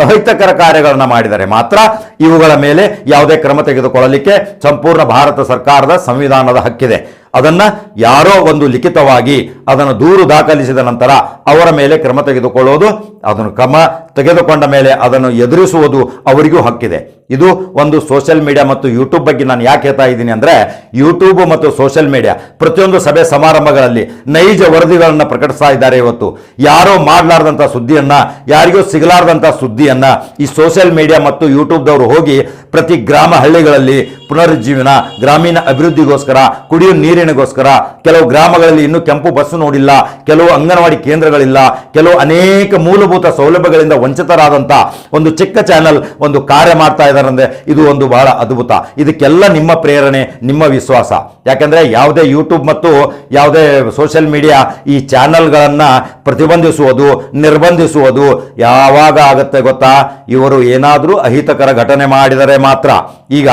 ಅಹಿತಕರ ಕಾರ್ಯಗಳನ್ನು ಮಾಡಿದರೆ ಮಾತ್ರ ಇವುಗಳ ಮೇಲೆ ಯಾವುದೇ ಕ್ರಮ ತೆಗೆದುಕೊಳ್ಳಲಿಕ್ಕೆ ಸಂಪೂರ್ಣ ಭಾರತ ಸರ್ಕಾರದ ಸಂವಿಧಾನದ ಹಕ್ಕಿದೆ. ಅದನ್ನು ಯಾರೋ ಒಂದು ಲಿಖಿತವಾಗಿ ಅದನ್ನು ದೂರು ದಾಖಲಿಸಿದ ನಂತರ ಅವರ ಮೇಲೆ ಕ್ರಮ ತೆಗೆದುಕೊಳ್ಳೋದು, ಅದನ್ನು ಕ್ರಮ ತೆಗೆದುಕೊಂಡ ಮೇಲೆ ಅದನ್ನು ಎದುರಿಸುವುದು ಅವರಿಗೂ ಹಕ್ಕಿದೆ. ಇದು ಒಂದು ಸೋಷಿಯಲ್ ಮೀಡಿಯಾ ಮತ್ತು ಯೂಟ್ಯೂಬ್ ಬಗ್ಗೆ ನಾನು ಯಾಕೆ ಹೇಳ್ತಾ ಇದ್ದೀನಿ ಅಂದರೆ, ಯೂಟ್ಯೂಬ್ ಮತ್ತು ಸೋಷಿಯಲ್ ಮೀಡಿಯಾ ಪ್ರತಿಯೊಂದು ಸಭೆ ಸಮಾರಂಭಗಳಲ್ಲಿ ನೈಜ ವರದಿಗಳನ್ನು ಪ್ರಕಟಿಸ್ತಾ ಇದ್ದಾರೆ. ಇವತ್ತು ಯಾರೋ ಮಾಡಲಾರ್ದಂಥ ಸುದ್ದಿಯನ್ನು, ಯಾರಿಗೂ ಸಿಗಲಾರ್ದಂಥ ಸುದ್ದಿಯನ್ನು ಈ ಸೋಷಿಯಲ್ ಮೀಡಿಯಾ ಮತ್ತು ಯೂಟ್ಯೂಬ್ದವರು ಹೋಗಿ ಪ್ರತಿ ಗ್ರಾಮ ಹಳ್ಳಿಗಳಲ್ಲಿ ಪುನರುಜ್ಜೀವನ, ಗ್ರಾಮೀಣ ಅಭಿವೃದ್ಧಿಗೋಸ್ಕರ, ಕುಡಿಯುವ ನೀರಿನಿಗೋಸ್ಕರ, ಕೆಲವು ಗ್ರಾಮಗಳಲ್ಲಿ ಇನ್ನೂ ಕೆಂಪು ಬಸ್ಸು ನೋಡಿಲ್ಲ, ಕೆಲವು ಅಂಗನವಾಡಿ ಕೇಂದ್ರಗಳಿಲ್ಲ, ಕೆಲವು ಅನೇಕ ಮೂಲಭೂತ ಸೌಲಭ್ಯಗಳಿಂದ ವಂಚಿತರಾದಂಥ ಒಂದು ಚಿಕ್ಕ ಚಾನೆಲ್ ಒಂದು ಕಾರ್ಯ ಮಾಡ್ತಾ ಇದ್ದಾರೆ ಅಂದರೆ ಇದು ಒಂದು ಬಹಳ ಅದ್ಭುತ. ಇದಕ್ಕೆಲ್ಲ ನಿಮ್ಮ ಪ್ರೇರಣೆ, ನಿಮ್ಮ ವಿಶ್ವಾಸ. ಯಾಕಂದರೆ ಯಾವುದೇ ಯೂಟ್ಯೂಬ್ ಮತ್ತು ಯಾವುದೇ ಸೋಷಿಯಲ್ ಮೀಡಿಯಾ ಈ ಚಾನೆಲ್ಗಳನ್ನು ಪ್ರತಿಬಂಧಿಸುವುದು, ನಿರ್ಬಂಧಿಸುವುದು ಯಾವಾಗ ಆಗುತ್ತೆ ಗೊತ್ತಾ? ಇವರು ಏನಾದರೂ ಅಹಿತಕರ ಘಟನೆ ಮಾಡಿದರೆ ಮಾತ್ರ. ಈಗ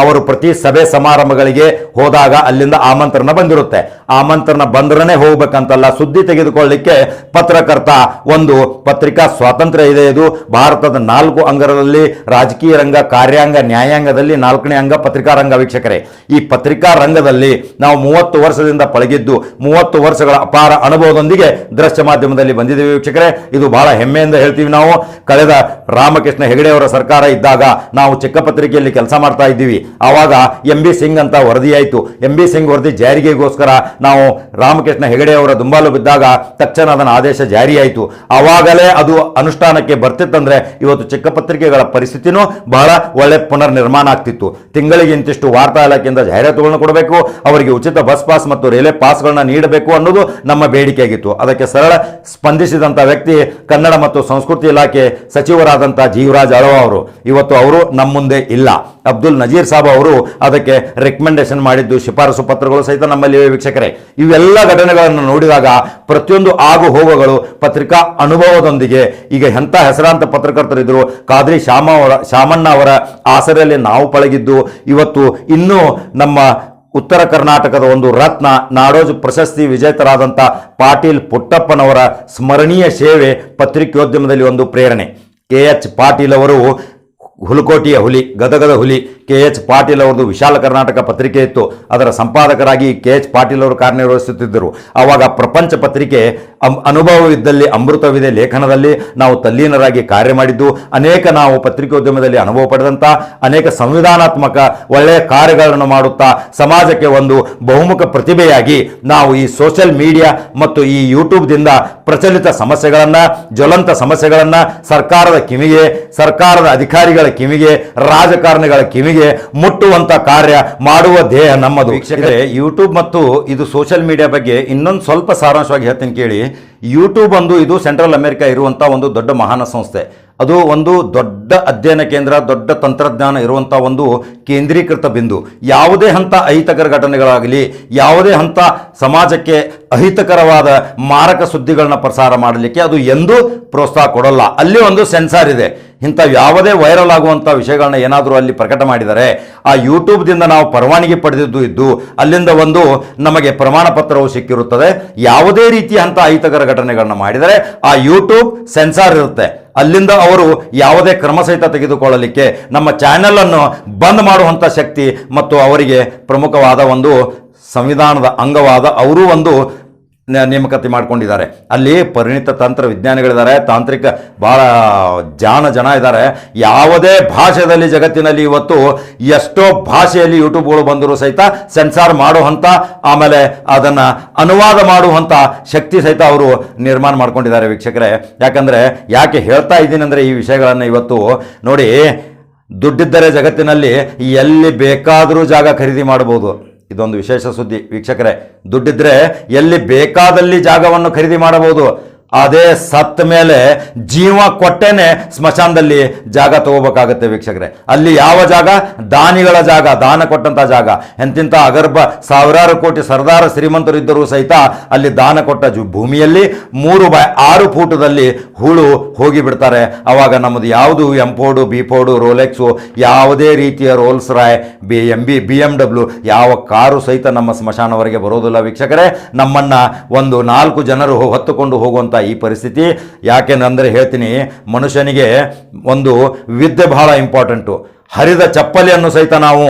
ಅವರು ಪ್ರತಿ ಸಭೆ ಸಮಾರಂಭಗಳಿಗೆ ಹೋದಾಗ ಅಲ್ಲಿಂದ ಆಮಂತ್ರಣ ಬಂದಿರುತ್ತೆ. ಆಮಂತ್ರಣ ಬಂದ್ರೇ ಹೋಗ್ಬೇಕಂತಲ್ಲ, ಸುದ್ದಿ ತೆಗೆದುಕೊಳ್ಳಲಿಕ್ಕೆ ಪತ್ರಕರ್ತ ಒಂದು ಪತ್ರಿಕಾ ಸ್ವಾತಂತ್ರ್ಯ ಇದೆ. ಇದು ಭಾರತದ 4 ಅಂಗಗಳಲ್ಲಿ ರಾಜಕೀಯ ರಂಗ, ಕಾರ್ಯಾಂಗ, ನ್ಯಾಯಾಂಗದಲ್ಲಿ 4ನೇ ಅಂಗ ಪತ್ರಿಕಾ ರಂಗ. ವೀಕ್ಷಕರೇ, ಈ ಪತ್ರಿಕಾ ರಂಗದಲ್ಲಿ ನಾವು 30 ವರ್ಷದಿಂದ ಪಳಗಿದ್ದು, 30 ವರ್ಷಗಳ ಅಪಾರ ಅನುಭವದೊಂದಿಗೆ ದೃಶ್ಯ ಮಾಧ್ಯಮದಲ್ಲಿ ಬಂದಿದ್ದೇವೆ. ವೀಕ್ಷಕರೇ, ಇದು ಬಹಳ ಹೆಮ್ಮೆಯಿಂದ ಹೇಳ್ತೀವಿ ನಾವು. ಕಳೆದ ರಾಮಕೃಷ್ಣ ಹೆಗಡೆ ಅವರ ಸರ್ಕಾರ ಇದ್ದಾಗ ನಾವು ಚಿಕ್ಕ ಪತ್ರಿಕೆಯಲ್ಲಿ ಕೆಲಸ ಮಾಡ್ತಾ ಇದ್ದೀವಿ. ಆವಾಗ MB ಸಿಂಗ್ ಅಂತ ವರದಿಯಾಯಿತು. MB ಸಿಂಗ್ ವರದಿ ಜಾರಿಗೆಗೋಸ್ಕರ ನಾವು ರಾಮಕೃಷ್ಣ ಹೆಗಡೆ ಅವರ ದುಂಬಾಲು ಬಿದ್ದಾಗ ತಕ್ಷಣ ಅದನ್ನ ಆದೇಶ ಜಾರಿಯಾಯಿತು. ಆವಾಗಲೇ ಅದು ಅನುಷ್ಠಾನಕ್ಕೆ ಬರ್ತಿತ್ತಂದ್ರೆ ಇವತ್ತು ಚಿಕ್ಕ ಪತ್ರಿಕೆಗಳ ಪರಿಸ್ಥಿತಿನೂ ಬಹಳ ಒಳ್ಳೆ ಪುನರ್ ನಿರ್ಮಾಣ ಆಗ್ತಿತ್ತು. ತಿಂಗಳಿಗೆ ಇಂತಿಷ್ಟು ವಾರ್ತಾ ಇಲಾಖೆಯಿಂದ ಜಾಹೀರಾತುಗಳನ್ನು ಕೊಡಬೇಕು, ಅವರಿಗೆ ಉಚಿತ ಬಸ್ ಪಾಸ್ ಮತ್ತು ರೈಲ್ವೆ ಪಾಸ್ಗಳನ್ನ ನೀಡಬೇಕು ಅನ್ನೋದು ನಮ್ಮ ಬೇಡಿಕೆಯಾಗಿತ್ತು. ಅದಕ್ಕೆ ಸರಳ ಸ್ಪಂದಿಸಿದಂಥ ವ್ಯಕ್ತಿ ಕನ್ನಡ ಮತ್ತು ಸಂಸ್ಕೃತಿ ಇಲಾಖೆ ಸಚಿವರಾದಂಥ ಜೀವರಾಜ್ ಅಳವ ಅವರು. ಇವತ್ತು ಅವರು ನಮ್ಮ ಮುಂದೆ ಇಲ್ಲ. ಅಬ್ದುಲ್ ನಜೀರ್ ಸಾಬ್ ಅವರು ಅದಕ್ಕೆ ರೆಕಮೆಂಡೇಶನ್ ಮಾಡಿದ್ದು, ಶಿಫಾರಸು ಪತ್ರಗಳು ಸಹಿತ ನಮ್ಮಲ್ಲಿ ವೀಕ್ಷಕರೇ. ಇವೆಲ್ಲ ಘಟನೆಗಳನ್ನು ನೋಡಿದಾಗ ಪ್ರತಿಯೊಂದು ಆಗು ಹೋಗುಗಳು ಪತ್ರಿಕಾ ಅನುಭವದೊಂದಿಗೆ, ಈಗ ಎಂಥ ಹೆಸರಾಂತ ಪತ್ರಕರ್ತರಿದ್ದರು, ಖಾದ್ರಿ ಶಾಮಣ್ಣ ಅವರ ಆಸರೆಯಲ್ಲಿ ನಾವು ಪಳಗಿದ್ದು, ಇವತ್ತು ಇನ್ನೂ ನಮ್ಮ ಉತ್ತರ ಕರ್ನಾಟಕದ ಒಂದು ರತ್ನ, ನಾಡೋಜ ಪ್ರಶಸ್ತಿ ವಿಜೇತರಾದಂಥ ಪಾಟೀಲ್ ಪುಟ್ಟಪ್ಪನವರ ಸ್ಮರಣೀಯ ಸೇವೆ ಪತ್ರಿಕೋದ್ಯಮದಲ್ಲಿ ಒಂದು ಪ್ರೇರಣೆ. KH ಪಾಟೀಲ್ ಅವರು ಹುಲಕೋಟೆಯ ಹುಲಿ, ಗದಗದ ಹುಲಿ. KH ಪಾಟೀಲ್ ಅವರದು ವಿಶಾಲ ಕರ್ನಾಟಕ ಪತ್ರಿಕೆ ಇತ್ತು. ಅದರ ಸಂಪಾದಕರಾಗಿ KH ಪಾಟೀಲ್ ಅವರು ಕಾರ್ಯನಿರ್ವಹಿಸುತ್ತಿದ್ದರು. ಆವಾಗ ಪ್ರಪಂಚ ಪತ್ರಿಕೆ ಅನುಭವವಿದ್ದಲ್ಲಿ ಅಮೃತವಿದೆ ಲೇಖನದಲ್ಲಿ ನಾವು ತಲ್ಲೀನರಾಗಿ ಕಾರ್ಯ ಮಾಡಿದ್ದು, ಅನೇಕ ನಾವು ಪತ್ರಿಕೋದ್ಯಮದಲ್ಲಿ ಅನುಭವ ಪಡೆದಂಥ ಅನೇಕ ಸಂವಿಧಾನಾತ್ಮಕ ಒಳ್ಳೆಯ ಕಾರ್ಯಗಳನ್ನು ಮಾಡುತ್ತಾ ಸಮಾಜಕ್ಕೆ ಒಂದು ಬಹುಮುಖ ಪ್ರತಿಭೆಯಾಗಿ ನಾವು ಈ ಸೋಷಿಯಲ್ ಮೀಡಿಯಾ ಮತ್ತು ಈ ಯೂಟ್ಯೂಬ್ದಿಂದ ಪ್ರಚಲಿತ ಸಮಸ್ಯೆಗಳನ್ನು, ಜ್ವಲಂತ ಸಮಸ್ಯೆಗಳನ್ನು ಸರ್ಕಾರದ ಕಿವಿಗೆ, ಸರ್ಕಾರದ ಅಧಿಕಾರಿಗಳ ಕಿವಿಗೆ, ರಾಜಕಾರಣಿಗಳ ಕಿವಿಗೆ ಮುಟ್ಟುವಂತ ಕಾರ್ಯ ಮಾಡುವ ಧ್ಯೇಯ ನಮ್ಮದು. ವೀಕ್ಷಕರೇ, ಯೂಟ್ಯೂಬ್ ಮತ್ತು ಇದು ಸೋಷಿಯಲ್ ಮೀಡಿಯಾ ಬಗ್ಗೆ ಇನ್ನೊಂದು ಸ್ವಲ್ಪ ಸಾರಾಂಶವಾಗಿ ಹೇಳ್ತೀನಿ ಕೇಳಿ. ಯೂಟ್ಯೂಬ್ ಇದು ಸೆಂಟ್ರಲ್ ಅಮೆರಿಕಾ ಇರುವಂಥ ಒಂದು ದೊಡ್ಡ ಮಹಾನ ಸಂಸ್ಥೆ. ಅದು ಒಂದು ದೊಡ್ಡ ಅಧ್ಯಯನ ಕೇಂದ್ರ, ದೊಡ್ಡ ತಂತ್ರಜ್ಞಾನ ಇರುವಂಥ ಒಂದು ಕೇಂದ್ರೀಕೃತ ಬಿಂದು. ಯಾವುದೇ ಹಂತ ಅಹಿತಕರ ಘಟನೆಗಳಾಗಲಿ, ಯಾವುದೇ ಹಂತ ಸಮಾಜಕ್ಕೆ ಅಹಿತಕರವಾದ ಮಾರಕ ಸುದ್ದಿಗಳನ್ನ ಪ್ರಸಾರ ಮಾಡಲಿಕ್ಕೆ ಅದು ಎಂದೂ ಪ್ರೋತ್ಸಾಹ ಕೊಡಲ್ಲ. ಅಲ್ಲಿ ಒಂದು ಸೆನ್ಸಾರ್ ಇದೆ. ಇಂಥ ಯಾವುದೇ ವೈರಲ್ ಆಗುವಂಥ ವಿಷಯಗಳನ್ನ ಏನಾದರೂ ಅಲ್ಲಿ ಪ್ರಕಟ ಮಾಡಿದರೆ ಆ ಯೂಟ್ಯೂಬ್ದಿಂದ ನಾವು ಪರವಾನಗಿ ಪಡೆದಿದ್ದು ಇದ್ದು ಅಲ್ಲಿಂದ ಒಂದು ನಮಗೆ ಪ್ರಮಾಣ ಪತ್ರವು ಸಿಕ್ಕಿರುತ್ತದೆ. ಯಾವುದೇ ರೀತಿಯ ಅಂಥ ಅಹಿತಕರ ಘಟನೆಗಳನ್ನ ಮಾಡಿದರೆ ಆ ಯೂಟ್ಯೂಬ್ ಸೆನ್ಸಾರ್ ಇರುತ್ತೆ. ಅಲ್ಲಿಂದ ಅವರು ಯಾವುದೇ ಕ್ರಮ ಸಹಿತ ತೆಗೆದುಕೊಳ್ಳಲಿಕ್ಕೆ ನಮ್ಮ ಚಾನೆಲ್ ಅನ್ನು ಬಂದ್ ಮಾಡುವಂಥ ಶಕ್ತಿ ಮತ್ತು ಅವರಿಗೆ ಪ್ರಮುಖವಾದ ಒಂದು ಸಂವಿಧಾನದ ಅಂಗವಾದ ಅವರು ಒಂದು ನೇಮಕಾತಿ ಮಾಡ್ಕೊಂಡಿದ್ದಾರೆ. ಅಲ್ಲಿ ಪರಿಣಿತ ತಂತ್ರ ವಿಜ್ಞಾನಿಗಳಿದ್ದಾರೆ, ತಾಂತ್ರಿಕ ಭಾಳ ಜನ ಇದ್ದಾರೆ. ಯಾವುದೇ ಭಾಷೆಯಲ್ಲಿ ಜಗತ್ತಿನಲ್ಲಿ ಇವತ್ತು ಎಷ್ಟೋ ಭಾಷೆಯಲ್ಲಿ ಯೂಟ್ಯೂಬ್ಗಳು ಬಂದರೂ ಸಹಿತ ಸೆನ್ಸಾರ್ ಮಾಡುವಂಥ, ಆಮೇಲೆ ಅದನ್ನು ಅನುವಾದ ಮಾಡುವಂಥ ಶಕ್ತಿ ಸಹಿತ ಅವರು ನಿರ್ಮಾಣ ಮಾಡ್ಕೊಂಡಿದ್ದಾರೆ ವೀಕ್ಷಕರೇ. ಯಾಕೆ ಹೇಳ್ತಾ ಇದ್ದೀನಿ ಅಂದರೆ ಈ ವಿಷಯಗಳನ್ನು ಇವತ್ತು ನೋಡಿ, ದುಡ್ಡಿದ್ದರೆ ಜಗತ್ತಿನಲ್ಲಿ ಎಲ್ಲಿ ಬೇಕಾದರೂ ಜಾಗ ಖರೀದಿ ಮಾಡಬಹುದು. ಇದೊಂದು ವಿಶೇಷ ಸುದ್ದಿ ವೀಕ್ಷಕರೇ. ದುಡ್ಡಿದ್ರೆ ಎಲ್ಲಿ ಬೇಕಾದಲ್ಲಿ ಜಾಗವನ್ನು ಖರೀದಿ ಮಾಡಬಹುದು. ಅದೇ ಸತ್ತ ಮೇಲೆ ಜೀವ ಕೊಟ್ಟೇನೆ ಸ್ಮಶಾನದಲ್ಲಿ ಜಾಗ ತಗೋಬೇಕಾಗತ್ತೆ ವೀಕ್ಷಕರೇ. ಅಲ್ಲಿ ಯಾವ ಜಾಗ? ದಾನಿಗಳ ಜಾಗ, ದಾನ ಕೊಟ್ಟಂತ ಜಾಗ. ಎಂತಿಂಥ ಅಗರ್ಭ ಸಾವಿರಾರು ಕೋಟಿ ಸರ್ದಾರ ಶ್ರೀಮಂತರಿದ್ದರೂ ಸಹಿತ ಅಲ್ಲಿ ದಾನ ಕೊಟ್ಟ ಭೂಮಿಯಲ್ಲಿ 3/6 ಫೂಟದಲ್ಲಿ ಹೂಳು ಹೋಗಿ ಬಿಡ್ತಾರೆ. ಅವಾಗ ನಮ್ಮದು ಯಾವುದು ಎಂಫೋರ್ಡು, ಬಿಫೋರ್ಡು, ರೋಲೆಕ್ಸು, ಯಾವುದೇ ರೀತಿಯ ರೋಲ್ಸ್ ರಾಯ್, BMW ಯಾವ ಕಾರು ಸಹಿತ ನಮ್ಮ ಸ್ಮಶಾನವರೆಗೆ ಬರೋದಿಲ್ಲ ವೀಕ್ಷಕರೇ. ನಮ್ಮನ್ನ ಒಂದು 4 ಜನರು ಹೊತ್ತುಕೊಂಡು ಹೋಗುವಂತ ಈ ಪರಿಸ್ಥಿತಿ. ಯಾಕೆಂದ್ರೆ ಹೇಳ್ತೀನಿ, ಮನುಷ್ಯನಿಗೆ ಒಂದು ವಿದ್ಯೆ ಬಹಳ ಇಂಪಾರ್ಟೆಂಟು. ಹರಿದ ಚಪ್ಪಲಿಯನ್ನು ಸಹಿತ ನಾವು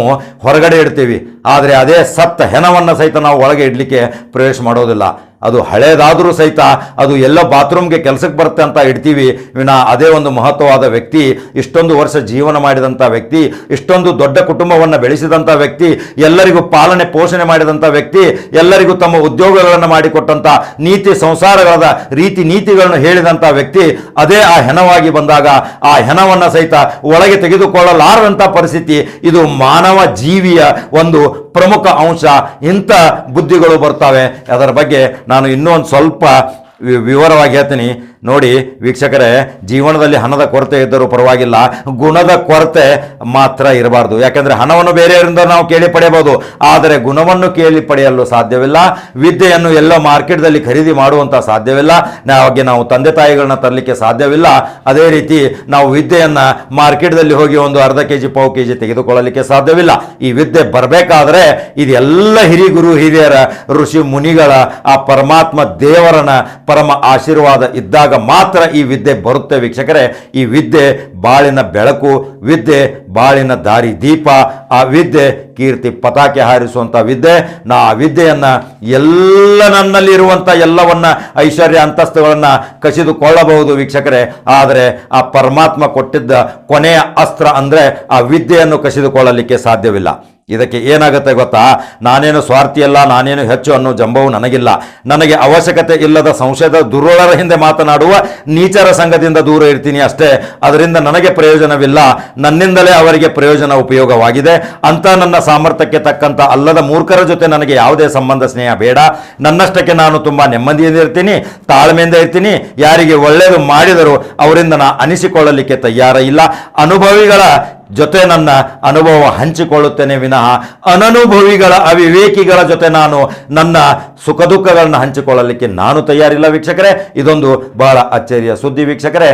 ಹೊರಗಡೆ ಇಡ್ತೀವಿ, ಆದರೆ ಅದೇ ಸತ್ತ ಹೆಣವನ್ನು ಸಹಿತ ನಾವು ಒಳಗೆ ಇಡಲಿಕ್ಕೆ ಪ್ರವೇಶ ಮಾಡೋದಿಲ್ಲ. ಅದು ಹಳೇದಾದರೂ ಸಹಿತ ಅದು ಎಲ್ಲ ಬಾತ್ರೂಮ್ಗೆ ಕೆಲಸಕ್ಕೆ ಬರುತ್ತೆ ಅಂತ ಇಡ್ತೀವಿ ವಿನಾ ಅದೇ ಒಂದು ಮಹತ್ವವಾದ ವ್ಯಕ್ತಿ, ಇಷ್ಟೊಂದು ವರ್ಷ ಜೀವನ ಮಾಡಿದಂಥ ವ್ಯಕ್ತಿ, ಇಷ್ಟೊಂದು ದೊಡ್ಡ ಕುಟುಂಬವನ್ನು ಬೆಳೆಸಿದಂಥ ವ್ಯಕ್ತಿ, ಎಲ್ಲರಿಗೂ ಪಾಲನೆ ಪೋಷಣೆ ಮಾಡಿದಂಥ ವ್ಯಕ್ತಿ, ಎಲ್ಲರಿಗೂ ತಮ್ಮ ಉದ್ಯೋಗಗಳನ್ನು ಮಾಡಿಕೊಟ್ಟಂಥ ನೀತಿ ಸಂಸಾರಗಳ ರೀತಿ ನೀತಿಗಳನ್ನು ಹೇಳಿದಂಥ ವ್ಯಕ್ತಿ, ಅದೇ ಆ ಹೆಣವಾಗಿ ಬಂದಾಗ ಆ ಹೆಣವನ್ನು ಸಹಿತ ಒಳಗೆ ತೆಗೆದುಕೊಳ್ಳಲಾರದಂಥ ಪರಿಸ್ಥಿತಿ. ಇದು ಮಾನವ ಜೀವಿಯ ಒಂದು ಪ್ರಮುಖ ಅಂಶ. ಇಂಥ ಬುದ್ಧಿಗಳು ಬರ್ತವೆ. ಅದರ ಬಗ್ಗೆ ನಾನು ಇನ್ನೂ ಒಂದು ಸ್ವಲ್ಪ ವಿವರವಾಗಿ ಹೇಳ್ತೀನಿ. ನೋಡಿ ವೀಕ್ಷಕರೇ, ಜೀವನದಲ್ಲಿ ಹಣದ ಕೊರತೆ ಇದ್ದರೂ ಪರವಾಗಿಲ್ಲ, ಗುಣದ ಕೊರತೆ ಮಾತ್ರ ಇರಬಾರ್ದು. ಯಾಕೆಂದರೆ ಹಣವನ್ನು ಬೇರೆಯವರಿಂದ ನಾವು ಕೇಳಿ ಪಡೆಯಬಹುದು, ಆದರೆ ಗುಣವನ್ನು ಕೇಳಿ ಪಡೆಯಲು ಸಾಧ್ಯವಿಲ್ಲ. ವಿದ್ಯೆಯನ್ನು ಎಲ್ಲ ಮಾರ್ಕೆಟ್ದಲ್ಲಿ ಖರೀದಿ ಮಾಡುವಂಥ ಸಾಧ್ಯವಿಲ್ಲ. ನಾವು ತಂದೆ ತಾಯಿಗಳನ್ನ ತರಲಿಕ್ಕೆ ಸಾಧ್ಯವಿಲ್ಲ. ಅದೇ ರೀತಿ ನಾವು ವಿದ್ಯೆಯನ್ನು ಮಾರ್ಕೆಟ್ದಲ್ಲಿ ಹೋಗಿ ಒಂದು ಅರ್ಧ ಕೆಜಿ ಪಾವು ಕೆಜಿ ತೆಗೆದುಕೊಳ್ಳಲಿಕ್ಕೆ ಸಾಧ್ಯವಿಲ್ಲ. ಈ ವಿದ್ಯೆ ಬರಬೇಕಾದ್ರೆ ಇದೆಲ್ಲ ಹಿರಿಗುರು ಹಿರಿಯರ ಋಷಿ ಮುನಿಗಳ ಆ ಪರಮಾತ್ಮ ದೇವರನ ಪರಮ ಆಶೀರ್ವಾದ ಇದ್ದಾಗ ಮಾತ್ರ ಈ ವಿದ್ಯೆ ಬರುತ್ತೆ ವೀಕ್ಷಕರೇ. ಈ ವಿದ್ಯೆ ಬಾಳಿನ ಬೆಳಕು, ವಿದ್ಯೆ ಬಾಳಿನ ದಾರಿ ದೀಪ, ಆ ವಿದ್ಯೆ ಕೀರ್ತಿ ಪತಾಕೆ ಹಾರಿಸುವಂಥ ವಿದ್ಯೆ. ಆ ವಿದ್ಯೆಯನ್ನು ಎಲ್ಲ ನನ್ನಲ್ಲಿರುವಂಥ ಎಲ್ಲವನ್ನ ಐಶ್ವರ್ಯ ಅಂತಸ್ತುಗಳನ್ನು ಕಸಿದುಕೊಳ್ಳಬಹುದು ವೀಕ್ಷಕರೇ, ಆದರೆ ಆ ಪರಮಾತ್ಮ ಕೊಟ್ಟಿದ್ದ ಕೊನೆಯ ಅಸ್ತ್ರ ಅಂದರೆ ಆ ವಿದ್ಯೆಯನ್ನು ಕಸಿದುಕೊಳ್ಳಲಿಕ್ಕೆ ಸಾಧ್ಯವಿಲ್ಲ. ಇದಕ್ಕೆ ಏನಾಗುತ್ತೆ ಗೊತ್ತಾ, ನಾನೇನು ಸ್ವಾರ್ಥಿಯಲ್ಲ, ನಾನೇನು ಹೆಚ್ಚು ಅನ್ನೋ ಜಂಬವು ನನಗಿಲ್ಲ. ನನಗೆ ಅವಶ್ಯಕತೆ ಇಲ್ಲದ ಸಂಶಯದ ದುರುಳರ ಹಿಂದೆ ಮಾತನಾಡುವ ನೀಚರ ಸಂಘದಿಂದ ದೂರ ಇರ್ತೀನಿ ಅಷ್ಟೇ. ಅದರಿಂದ ನನಗೆ ಪ್ರಯೋಜನವಿಲ್ಲ, ನನ್ನಿಂದಲೇ ಅವರಿಗೆ ಪ್ರಯೋಜನ ಉಪಯೋಗವಾಗಿದೆ ಅಂತ ನನ್ನ ಸಾಮರ್ಥ್ಯಕ್ಕೆ ತಕ್ಕಂಥ ಅಲ್ಲದ ಮೂರ್ಖರ ಜೊತೆ ನನಗೆ ಯಾವುದೇ ಸಂಬಂಧ ಸ್ನೇಹ ಬೇಡ. ನನ್ನಷ್ಟಕ್ಕೆ ನಾನು ತುಂಬ ನೆಮ್ಮದಿಯಿಂದ ಇರ್ತೀನಿ, ತಾಳ್ಮೆಯಿಂದ ಇರ್ತೀನಿ. ಯಾರಿಗೆ ಒಳ್ಳೆಯದು ಮಾಡಿದರೂ ಅವರಿಂದ ನಾನು ಅನಿಸಿಕೊಳ್ಳಲಿಕ್ಕೆ ತಯಾರ ಇಲ್ಲ. ಅನುಭವಿಗಳ ಜೊತೆ ನನ್ನ ಅನುಭವ ಹಂಚಿಕೊಳ್ಳುತ್ತೇನೆ ವಿನಃ ಅನನುಭವಿಗಳ ಅವಿವೇಕಿಗಳ ಜೊತೆ ನಾನು ನನ್ನ ಸುಖ ದುಃಖಗಳನ್ನು ಹಂಚಿಕೊಳ್ಳಲಿಕ್ಕೆ ನಾನು ತಯಾರಿಲ್ಲ ವೀಕ್ಷಕರೇ. ಇದೊಂದು ಬಹಳ ಅಚ್ಚರಿಯ ಸುದ್ದಿ ವೀಕ್ಷಕರೇ.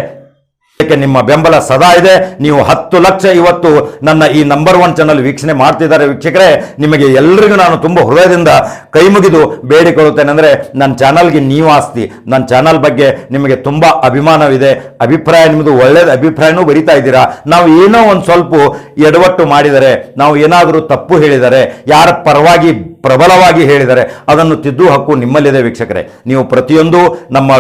ನಿಮ್ಮ ಬೆಂಬಲ ಸದಾ ಇದೆ. ನೀವು 10 ಲಕ್ಷ ಇವತ್ತು ನನ್ನ ಈ ನಂಬರ್ 1 ಚಾನಲ್ ವೀಕ್ಷಣೆ ಮಾಡ್ತಿದ್ದಾರೆ ವೀಕ್ಷಕರೇ. ನಿಮಗೆ ಎಲ್ಲರಿಗೂ ನಾನು ತುಂಬ ಹೃದಯದಿಂದ ಕೈ ಮುಗಿದು ಬೇಡಿಕೊಳ್ಳುತ್ತೇನೆ. ಅಂದರೆ ನನ್ನ ಚಾನಲ್ಗೆ ನೀವು ಆಸ್ತಿ. ನನ್ನ ಚಾನಲ್ ಬಗ್ಗೆ ನಿಮಗೆ ತುಂಬ ಅಭಿಮಾನವಿದೆ, ಅಭಿಪ್ರಾಯ ನಿಮ್ಮದು ಒಳ್ಳೆಯದು ಅಭಿಪ್ರಾಯನೂ ಬರಿತಾ ಇದ್ದೀರಾ. ನಾವು ಏನೋ ಒಂದು ಸ್ವಲ್ಪ ಎಡವಟ್ಟು ಮಾಡಿದರೆ, ನಾವು ಏನಾದರೂ ತಪ್ಪು ಹೇಳಿದರೆ, ಯಾರ ಪರವಾಗಿ ಪ್ರಬಲವಾಗಿ ಹೇಳಿದರೆ ಅದನ್ನು ತಿದ್ದು ಹಕ್ಕು ನಿಮ್ಮಲ್ಲಿದೆ ವೀಕ್ಷಕರೇ. ನೀವು ಪ್ರತಿಯೊಂದು ನಮ್ಮ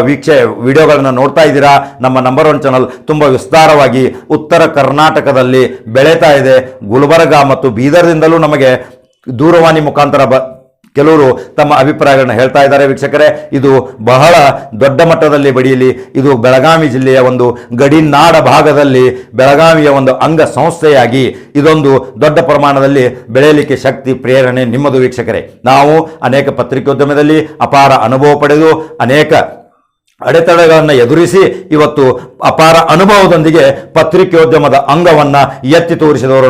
ವಿಡಿಯೋಗಳನ್ನು ನೋಡ್ತಾ ಇದ್ದೀರಾ. ನಮ್ಮ ನಂಬರ್ 1 ಚಾನಲ್ ತುಂಬ ವಿಸ್ತಾರವಾಗಿ ಉತ್ತರ ಕರ್ನಾಟಕದಲ್ಲಿ ಬೆಳೀತಾ ಇದೆ. ಗುಲ್ಬರ್ಗ ಮತ್ತು ಬೀದರ್ದಿಂದಲೂ ನಮಗೆ ದೂರವಾಣಿ ಮುಖಾಂತರ ಕೆಲವರು ತಮ್ಮ ಅಭಿಪ್ರಾಯಗಳನ್ನು ಹೇಳ್ತಾ ಇದ್ದಾರೆ ವೀಕ್ಷಕರೇ. ಇದು ಬಹಳ ದೊಡ್ಡ ಮಟ್ಟದಲ್ಲಿ ಬೆಳೆಯಲಿ. ಇದು ಬೆಳಗಾವಿ ಜಿಲ್ಲೆಯ ಒಂದು ಗಡಿನಾಡ ಭಾಗದಲ್ಲಿ ಬೆಳಗಾವಿಯ ಒಂದು ಅಂಗ ಸಂಸ್ಥೆಯಾಗಿ ಇದೊಂದು ದೊಡ್ಡ ಪ್ರಮಾಣದಲ್ಲಿ ಬೆಳೆಯಲಿಕ್ಕೆ ಶಕ್ತಿ ಪ್ರೇರಣೆ ನಿಮ್ಮದು ವೀಕ್ಷಕರೇ. ನಾವು ಅನೇಕ ಪತ್ರಿಕೋದ್ಯಮದಲ್ಲಿ ಅಪಾರ ಅನುಭವ ಪಡೆದು ಅನೇಕ ಅಡೆತಡೆಗಳನ್ನು ಎದುರಿಸಿ ಇವತ್ತು ಅಪಾರ ಅನುಭವದೊಂದಿಗೆ ಪತ್ರಿಕೋದ್ಯಮದ ಅಂಗವನ್ನು ಎತ್ತಿ ತೋರಿಸಿದವರು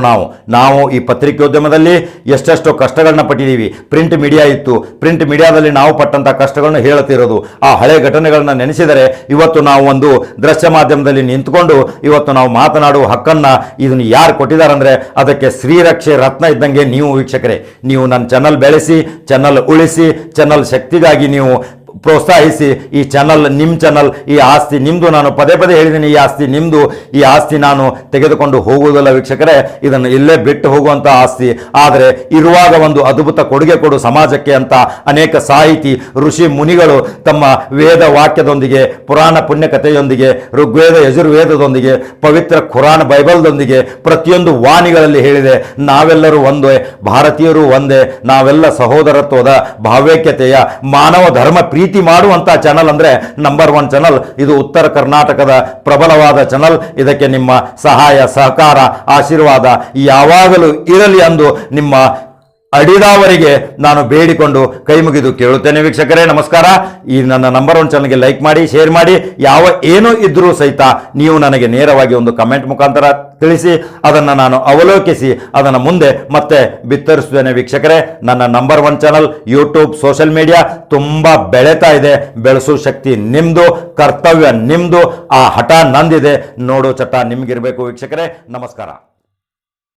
ನಾವು ಈ ಪತ್ರಿಕೋದ್ಯಮದಲ್ಲಿ ಎಷ್ಟೆಷ್ಟೋ ಕಷ್ಟಗಳನ್ನ ಪಟ್ಟಿದ್ದೀವಿ. ಪ್ರಿಂಟ್ ಮೀಡಿಯಾ ಇತ್ತು, ಪ್ರಿಂಟ್ ಮೀಡಿಯಾದಲ್ಲಿ ನಾವು ಪಟ್ಟಂಥ ಕಷ್ಟಗಳನ್ನು ಹೇಳುತ್ತಿರೋದು. ಆ ಹಳೆ ಘಟನೆಗಳನ್ನು ನೆನೆಸಿದರೆ ಇವತ್ತು ನಾವು ಒಂದು ದೃಶ್ಯ ಮಾಧ್ಯಮದಲ್ಲಿ ನಿಂತುಕೊಂಡು ಇವತ್ತು ನಾವು ಮಾತನಾಡುವ ಹಕ್ಕನ್ನು ಇದನ್ನು ಯಾರು ಕೊಟ್ಟಿದ್ದಾರೆ ಅಂದರೆ ಅದಕ್ಕೆ ಶ್ರೀರಕ್ಷೆ ರತ್ನ ಇದ್ದಂಗೆ ನೀವು ವೀಕ್ಷಕರೇ. ನೀವು ನನ್ನ ಚಾನಲ್ ಬೆಳೆಸಿ, ಚಾನಲ್ ಉಳಿಸಿ, ಚಾನಲ್ ಶಕ್ತಿಗಾಗಿ ನೀವು ಪ್ರೋತ್ಸಾಹಿಸಿ. ಈ ಚಾನಲ್ ನಿಮ್ಮ ಚಾನಲ್, ಈ ಆಸ್ತಿ ನಿಮ್ಮದು. ನಾನು ಪದೇ ಪದೇ ಹೇಳಿದ್ದೀನಿ, ಈ ಆಸ್ತಿ ನಿಮ್ಮದು. ಈ ಆಸ್ತಿ ನಾನು ತೆಗೆದುಕೊಂಡು ಹೋಗುವುದಲ್ಲ ವೀಕ್ಷಕರೇ, ಇದನ್ನು ಇಲ್ಲೇ ಬಿಟ್ಟು ಹೋಗುವಂಥ ಆಸ್ತಿ. ಆದರೆ ಇರುವಾಗ ಒಂದು ಅದ್ಭುತ ಕೊಡುಗೆ ಕೊಡು ಸಮಾಜಕ್ಕೆ ಅಂತ ಅನೇಕ ಸಾಹಿತಿ ಋಷಿ ಮುನಿಗಳು ತಮ್ಮ ವೇದ ವಾಕ್ಯದೊಂದಿಗೆ, ಪುರಾಣ ಪುಣ್ಯಕಥೆಯೊಂದಿಗೆ, ಋಗ್ವೇದ ಯಜುರ್ವೇದದೊಂದಿಗೆ, ಪವಿತ್ರ ಖುರಾನ್ ಬೈಬಲ್ದೊಂದಿಗೆ ಪ್ರತಿಯೊಂದು ವಾಣಿಗಳಲ್ಲಿ ಹೇಳಿದೆ, ನಾವೆಲ್ಲರೂ ಒಂದೇ, ಭಾರತೀಯರು ಒಂದೇ, ನಾವೆಲ್ಲ ಸಹೋದರತ್ವದ ಭಾವೈಕ್ಯತೆಯ ಮಾನವ ಧರ್ಮ ಪ್ರೀತಿ ಮಾಡುವಂತ ಚಾನಲ್ ಅಂದ್ರೆ ನಂಬರ್ 1 ಚಾನಲ್. ಇದು ಉತ್ತರ ಕರ್ನಾಟಕದ ಪ್ರಬಲವಾದ ಚಾನಲ್. ಇದಕ್ಕೆ ನಿಮ್ಮ ಸಹಾಯ ಸಹಕಾರ ಆಶೀರ್ವಾದ ಯಾವಾಗಲೂ ಇರಲಿ ಎಂದು ನಿಮ್ಮ ಅಡಿದಾವರಿಗೆ ನಾನು ಬೇಡಿಕೊಂಡು ಕೈ ಮುಗಿದು ಕೇಳುತ್ತೇನೆ ವೀಕ್ಷಕರೇ. ನಮಸ್ಕಾರ. ಈ ನನ್ನ ನಂಬರ್ 1 ಚಾನಲ್ಗೆ ಲೈಕ್ ಮಾಡಿ, ಶೇರ್ ಮಾಡಿ. ಏನೋ ಇದ್ರೂ ಸಹಿತ ನೀವು ನನಗೆ ನೇರವಾಗಿ ಒಂದು ಕಮೆಂಟ್ ಮುಖಾಂತರ ತಿಳಿಸಿ, ಅದನ್ನು ನಾನು ಅವಲೋಕಿಸಿ ಅದನ್ನು ಮುಂದೆ ಮತ್ತೆ ಬಿತ್ತರಿಸುತ್ತೇನೆ ವೀಕ್ಷಕರೇ. ನನ್ನ number 1 channel YouTube social media ತುಂಬ ಬೆಳೀತಾ ಇದೆ. ಬೆಳೆಸೋ ಶಕ್ತಿ ನಿಮ್ಮದು, ಕರ್ತವ್ಯ ನಿಮ್ಮದು, ಆ ಹಠ ನಂದಿದೆ. ನೋಡೋ ಚಟ ನಿಮ್ಗಿರಬೇಕು ವೀಕ್ಷಕರೇ. ನಮಸ್ಕಾರ.